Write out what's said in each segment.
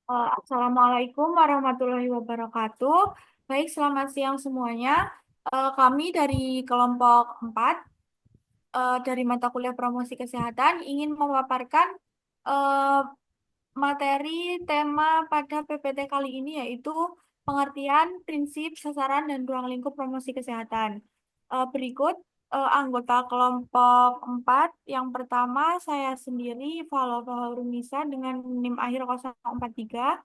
Assalamualaikum warahmatullahi wabarakatuh. Baik, selamat siang semuanya. Kami dari kelompok 4 dari mata kuliah promosi kesehatan ingin memaparkan eh, materi tema pada PPT kali ini yaitu pengertian prinsip, sasaran, dan ruang lingkup promosi kesehatan. Berikut anggota kelompok 4. Yang pertama saya sendiri, Falova Haurunisa dengan NIM akhir 043.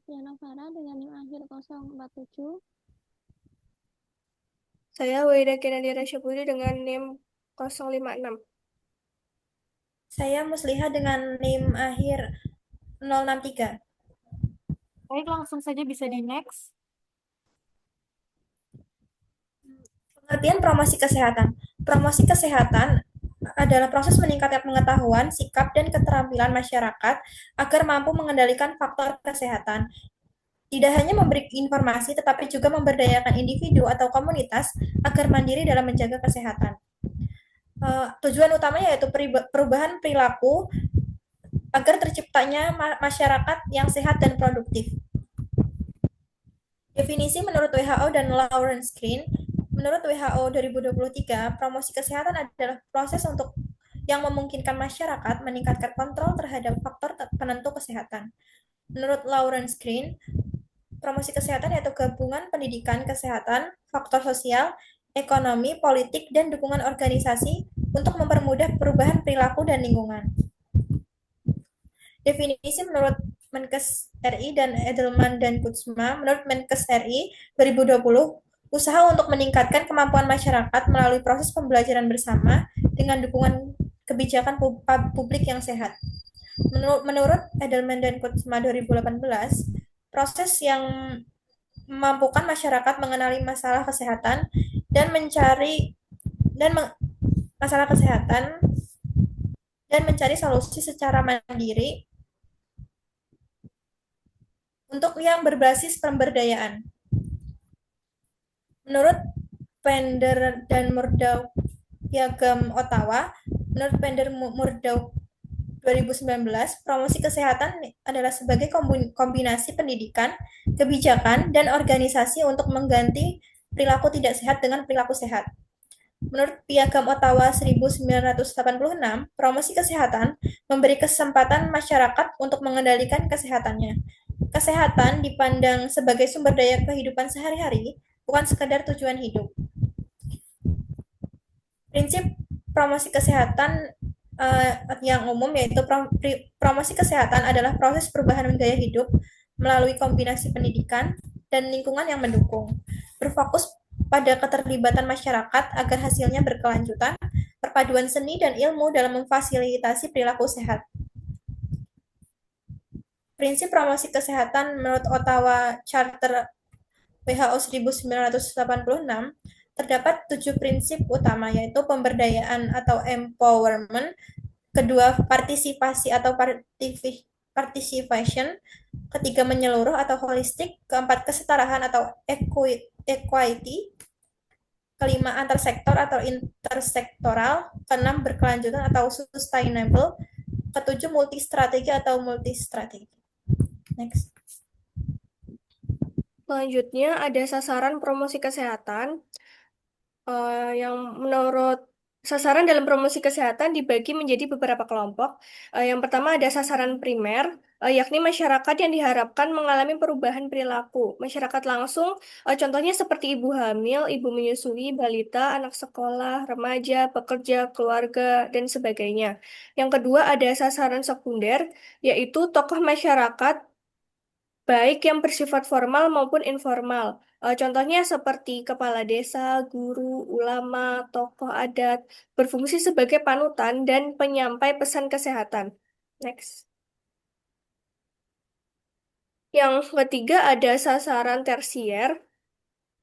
Yana Farah dengan NIM akhir 047. Saya Waida Kinadira Syapuri dengan NIM 056. Saya Musliha dengan NIM akhir 063. Baik, langsung saja bisa di next. Pengertian promosi kesehatan. Promosi kesehatan adalah proses meningkatkan pengetahuan, sikap, dan keterampilan masyarakat agar mampu mengendalikan faktor kesehatan. Tidak hanya memberi informasi, tetapi juga memberdayakan individu atau komunitas agar mandiri dalam menjaga kesehatan. Tujuan utamanya yaitu perubahan perilaku agar terciptanya masyarakat yang sehat dan produktif. Definisi menurut WHO dan Lawrence Green, menurut WHO 2023, promosi kesehatan adalah proses untuk yang memungkinkan masyarakat meningkatkan kontrol terhadap faktor penentu kesehatan. Menurut Lawrence Green, promosi kesehatan yaitu gabungan pendidikan kesehatan, faktor sosial, ekonomi, politik, dan dukungan organisasi untuk mempermudah perubahan perilaku dan lingkungan. Definisi menurut Menkes RI dan Edelman dan Kutsma, menurut Menkes RI 2020, usaha untuk meningkatkan kemampuan masyarakat melalui proses pembelajaran bersama dengan dukungan kebijakan publik yang sehat. Menurut Edelman dan Kutsma 2018, proses yang memampukan masyarakat mengenali masalah kesehatan dan mencari dan masalah kesehatan dan mencari solusi secara mandiri untuk yang berbasis pemberdayaan. Menurut Pender dan Murdoch Piagam Ottawa, menurut Pender Murdoch 2019, promosi kesehatan adalah sebagai kombinasi pendidikan, kebijakan, dan organisasi untuk mengganti perilaku tidak sehat dengan perilaku sehat. Menurut Piagam Ottawa 1986, promosi kesehatan memberi kesempatan masyarakat untuk mengendalikan kesehatannya. Kesehatan dipandang sebagai sumber daya kehidupan sehari-hari, bukan sekadar tujuan hidup. Prinsip promosi kesehatan yang umum yaitu promosi kesehatan adalah proses perubahan gaya hidup melalui kombinasi pendidikan dan lingkungan yang mendukung. Berfokus pada keterlibatan masyarakat agar hasilnya berkelanjutan, perpaduan seni dan ilmu dalam memfasilitasi perilaku sehat. Prinsip promosi kesehatan menurut Ottawa Charter WHO 1986 terdapat 7 prinsip utama yaitu pemberdayaan atau empowerment, kedua partisipasi atau participation, ketiga menyeluruh atau holistik, keempat kesetaraan atau equity, kelima antar sektor atau intersektoral, keenam berkelanjutan atau sustainable, ketujuh multistrategi atau multistrategi. Next. Selanjutnya ada sasaran promosi kesehatan yang menurut sasaran dalam promosi kesehatan dibagi menjadi beberapa kelompok. Yang pertama ada sasaran primer, yakni masyarakat yang diharapkan mengalami perubahan perilaku. Masyarakat langsung, contohnya seperti ibu hamil, ibu menyusui, balita, anak sekolah, remaja, pekerja, keluarga, dan sebagainya. Yang kedua ada sasaran sekunder, yaitu tokoh masyarakat baik yang bersifat formal maupun informal. Contohnya seperti kepala desa, guru, ulama, tokoh adat, berfungsi sebagai panutan dan penyampai pesan kesehatan. Next. Yang ketiga ada sasaran tersier,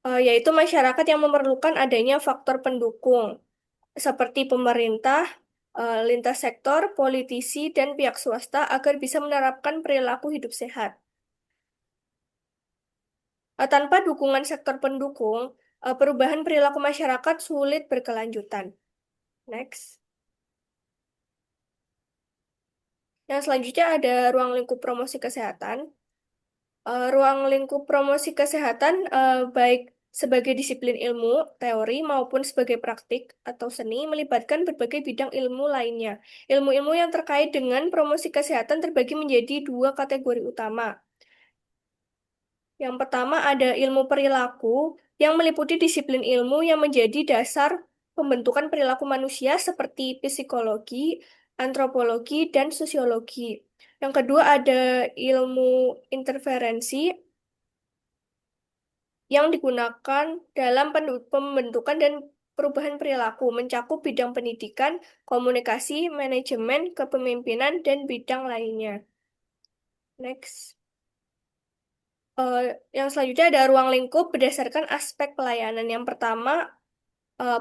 yaitu masyarakat yang memerlukan adanya faktor pendukung, seperti pemerintah, lintas sektor, politisi, dan pihak swasta agar bisa menerapkan perilaku hidup sehat. Tanpa dukungan sektor pendukung, perubahan perilaku masyarakat sulit berkelanjutan. Next. Yang selanjutnya ada ruang lingkup promosi kesehatan. Ruang lingkup promosi kesehatan baik sebagai disiplin ilmu, teori, maupun sebagai praktik atau seni melibatkan berbagai bidang ilmu lainnya. Ilmu-ilmu yang terkait dengan promosi kesehatan terbagi menjadi dua kategori utama. Yang pertama ada ilmu perilaku yang meliputi disiplin ilmu yang menjadi dasar pembentukan perilaku manusia seperti psikologi, antropologi, dan sosiologi. Yang kedua ada ilmu interferensi yang digunakan dalam pembentukan dan perubahan perilaku, mencakup bidang pendidikan, komunikasi, manajemen, kepemimpinan, dan bidang lainnya. Next. Eh, yang selanjutnya ada ruang lingkup berdasarkan aspek pelayanan. Yang pertama,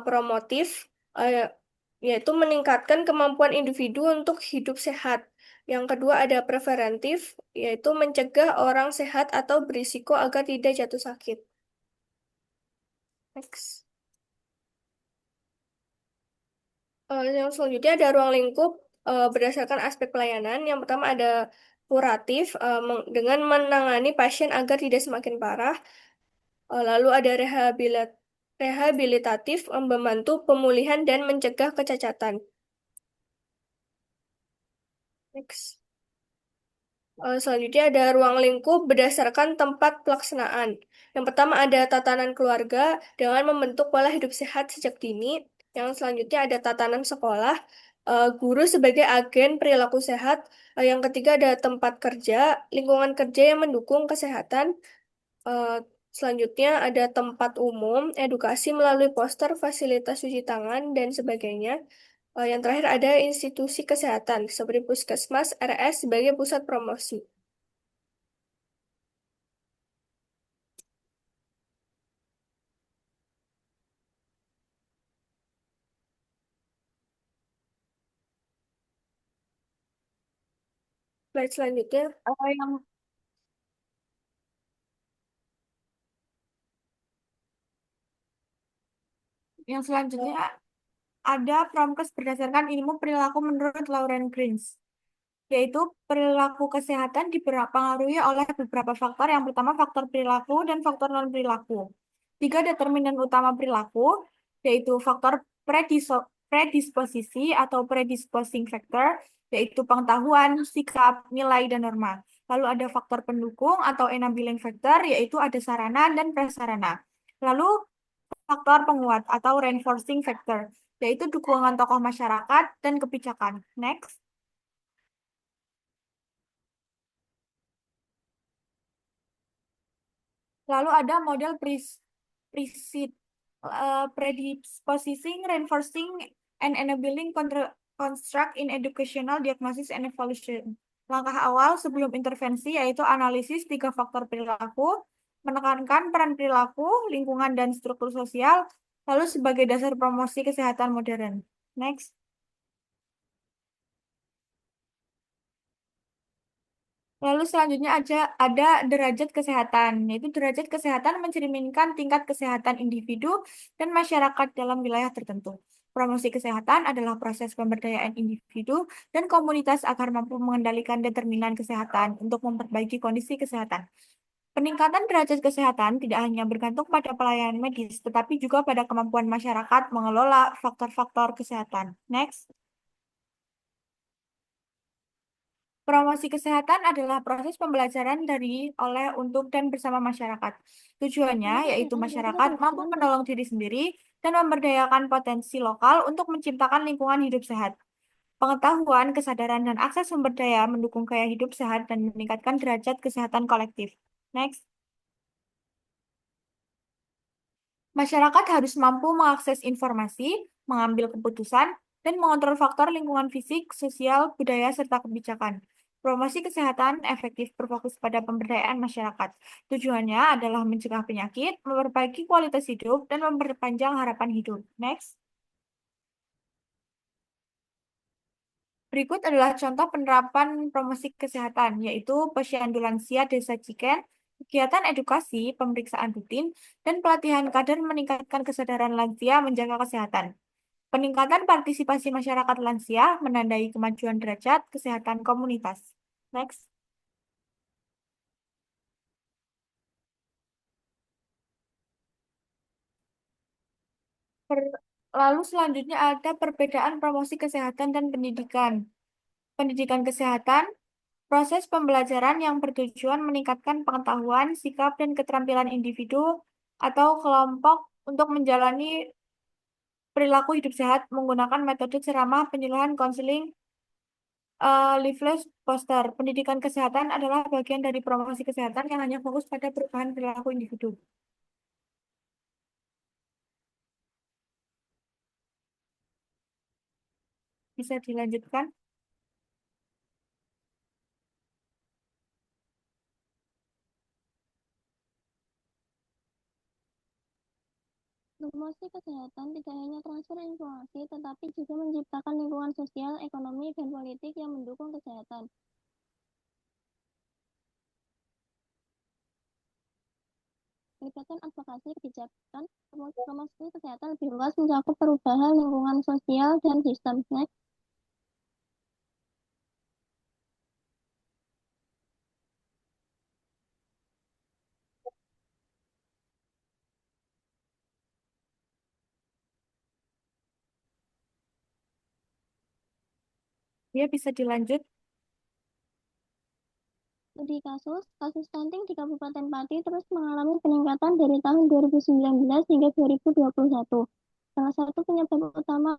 promotif, eh, yaitu meningkatkan kemampuan individu untuk hidup sehat. Yang kedua ada preventif, yaitu mencegah orang sehat atau berisiko agar tidak jatuh sakit. Next. Yang selanjutnya ada ruang lingkup berdasarkan aspek pelayanan. Yang pertama ada kuratif, dengan menangani pasien agar tidak semakin parah. Lalu ada rehabilitatif, membantu pemulihan dan mencegah kecacatan. Next. Selanjutnya ada ruang lingkup berdasarkan tempat pelaksanaan. Yang pertama ada tatanan keluarga dengan membentuk pola hidup sehat sejak dini. Yang selanjutnya ada tatanan sekolah, guru sebagai agen perilaku sehat. Yang ketiga ada tempat kerja, lingkungan kerja yang mendukung kesehatan. Eh, Selanjutnya ada tempat umum, edukasi melalui poster, fasilitas cuci tangan, dan sebagainya. Yang terakhir ada institusi kesehatan, seperti puskesmas, RS sebagai pusat promosi. Slide selanjutnya. Yang selanjutnya ada promkes berdasarkan ilmu perilaku menurut Lauren Greens, yaitu perilaku kesehatan dipengaruhi oleh beberapa faktor. Yang pertama faktor perilaku dan faktor non-perilaku. Tiga determinan utama perilaku, yaitu faktor predisposisi atau predisposing factor, yaitu pengetahuan, sikap, nilai, dan norma. Lalu ada faktor pendukung atau enabling factor, yaitu ada sarana dan prasarana. Lalu faktor penguat atau reinforcing factor, yaitu dukungan tokoh masyarakat dan kebijakan. Next. Lalu ada model predisposing, reinforcing, and enabling construct in educational diagnosis and evaluation. Langkah awal sebelum intervensi yaitu analisis tiga faktor perilaku, menekankan peran perilaku, lingkungan, dan struktur sosial, lalu sebagai dasar promosi kesehatan modern. Next. Lalu selanjutnya ada derajat kesehatan, yaitu derajat kesehatan mencerminkan tingkat kesehatan individu dan masyarakat dalam wilayah tertentu. Promosi kesehatan adalah proses pemberdayaan individu dan komunitas agar mampu mengendalikan determinan kesehatan untuk memperbaiki kondisi kesehatan. Peningkatan derajat kesehatan tidak hanya bergantung pada pelayanan medis, tetapi juga pada kemampuan masyarakat mengelola faktor-faktor kesehatan. Next. Promosi kesehatan adalah proses pembelajaran dari, oleh, untuk, dan bersama masyarakat. Tujuannya yaitu masyarakat mampu menolong diri sendiri dan memberdayakan potensi lokal untuk menciptakan lingkungan hidup sehat. Pengetahuan, kesadaran, dan akses sumber daya mendukung gaya hidup sehat dan meningkatkan derajat kesehatan kolektif. Next. Masyarakat harus mampu mengakses informasi, mengambil keputusan, dan mengontrol faktor lingkungan fisik, sosial, budaya, serta kebijakan. Promosi kesehatan efektif berfokus pada pemberdayaan masyarakat. Tujuannya adalah mencegah penyakit, memperbaiki kualitas hidup, dan memperpanjang harapan hidup. Next. Berikut adalah contoh penerapan promosi kesehatan, yaitu Posyandu Lansia Desa Ciken, kegiatan edukasi, pemeriksaan rutin, dan pelatihan kader meningkatkan kesadaran lansia menjaga kesehatan. Peningkatan partisipasi masyarakat lansia menandai kemajuan derajat kesehatan komunitas. Next. Lalu selanjutnya ada perbedaan promosi kesehatan dan pendidikan. Pendidikan kesehatan, proses pembelajaran yang bertujuan meningkatkan pengetahuan, sikap, dan keterampilan individu atau kelompok untuk menjalani perilaku hidup sehat menggunakan metode ceramah, penyuluhan, konseling, leaflet, poster. Pendidikan kesehatan adalah bagian dari promosi kesehatan yang hanya fokus pada perubahan perilaku individu. Bisa dilanjutkan? Promosi kesehatan tidak hanya transfer informasi, tetapi juga menciptakan lingkungan sosial, ekonomi, dan politik yang mendukung kesehatan. Melibatkan advokasi kebijakan, promosi kesehatan lebih luas mencakup perubahan lingkungan sosial dan sistem. Next. Ya, bisa dilanjut. Studi kasus stunting di Kabupaten Pati terus mengalami peningkatan dari tahun 2019 hingga 2021. Salah satu penyebab utama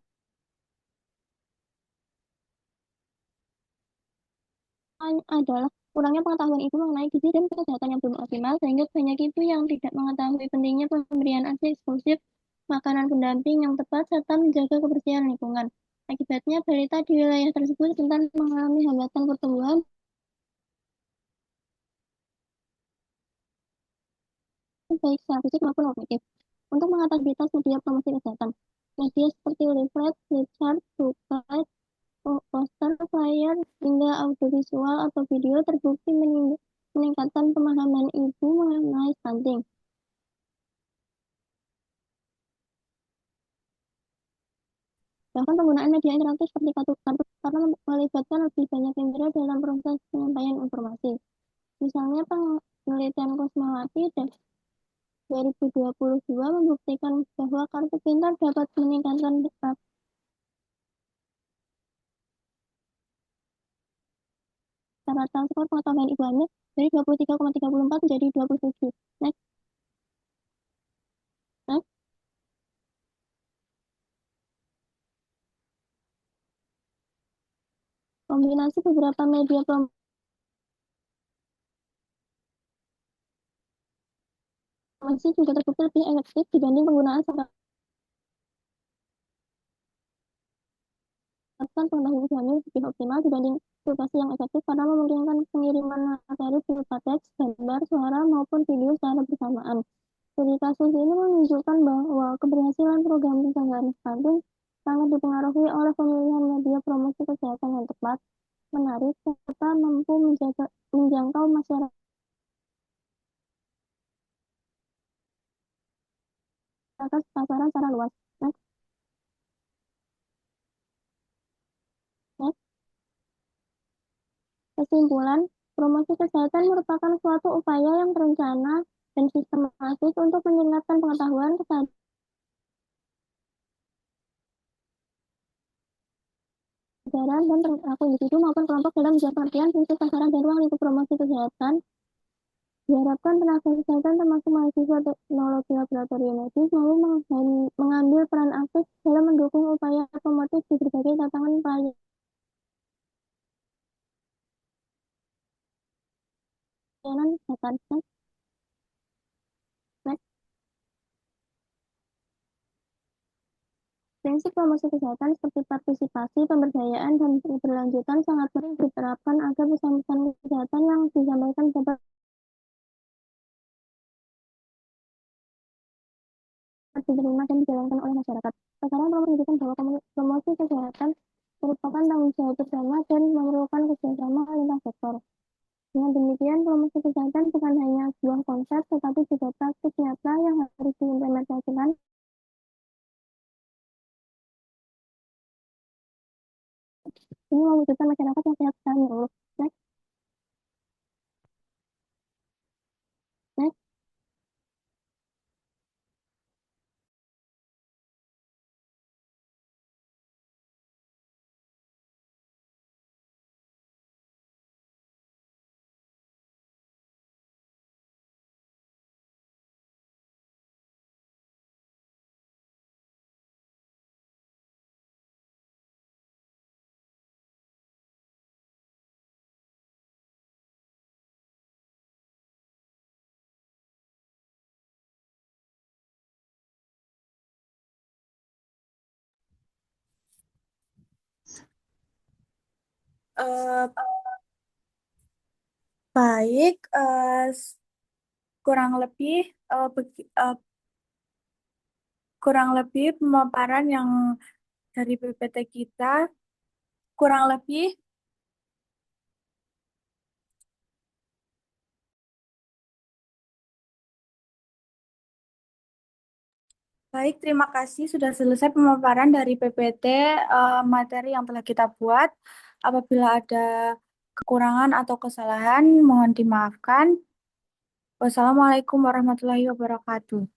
adalah kurangnya pengetahuan ibu mengenai gizi dan kesehatan yang belum optimal, sehingga banyak ibu yang tidak mengetahui pentingnya pemberian ASI eksklusif, makanan pendamping yang tepat, serta menjaga kebersihan lingkungan. Akibatnya, balita di wilayah tersebut rentan mengalami hambatan pertumbuhan, baik secara fisik maupun kognitif. Untuk mengatasi berita media promosi kesehatan, media seperti leaflet, flipchart, booklet, poster, flyer, hingga audiovisual atau video terbukti meningkatkan pemahaman ibu mengenai stunting. Bahkan penggunaan media interaktif seperti kartu karena melibatkan lebih banyak indera dalam proses penyampaian informasi. Misalnya penelitian Kusmawati dan 2022 membuktikan bahwa kartu pintar dapat meningkatkan rata skor pengetahuan ibu hamil dari 23,34 menjadi 27. Next. Next. Kombinasi beberapa media promosi juga terbukti lebih efektif dibanding penggunaan sarana pengetahuan ibu hamil lebih optimal dibanding edukasi yang efektif karena memungkinkan pengiriman materi berupa teks, gambar, suara, maupun video secara bersamaan. Studi kasus ini menunjukkan bahwa keberhasilan program pencegahan stunting sangat dipengaruhi oleh pemilihan media promosi kesehatan yang tepat, menarik, serta mampu menjangkau masyarakat pasaran secara luas. Next. Next. Kesimpulan, promosi kesehatan merupakan suatu upaya yang terencana dan sistematis untuk meningkatkan pengetahuan, kesadaran, dan perilaku individu maupun kelompok dalam menjaga pengertian prinsip sasaran dan ruang lingkup promosi kesehatan. Diharapkan tenaga kesehatan termasuk mahasiswa teknologi laboratorium medis mampu mengambil peran aktif dalam mendukung upaya promotif di berbagai tantangan pelayanan kesehatan. Next. Prinsip promosi kesehatan seperti partisipasi, pemberdayaan, dan keberlanjutan sangat penting diterapkan agar pesan-pesan kesehatan yang disampaikan dapat diterima dan dijalankan oleh masyarakat. Sekarang perlu menunjukkan bahwa promosi kesehatan merupakan tanggung jawab bersama dan memerlukan kerjasama lintas sektor. Dengan demikian, promosi kesehatan bukan hanya sebuah konsep, tetapi juga praktik nyata yang harus diimplementasikan Ini mewujudkan masyarakat yang sehat dan menyeluruh. Next, next. Eh, baik, kurang lebih kurang lebih pemaparan yang dari PPT kita kurang lebih baik. Terima kasih sudah selesai pemaparan dari PPT materi yang telah kita buat. Apabila ada kekurangan atau kesalahan, mohon dimaafkan. Wassalamualaikum warahmatullahi wabarakatuh.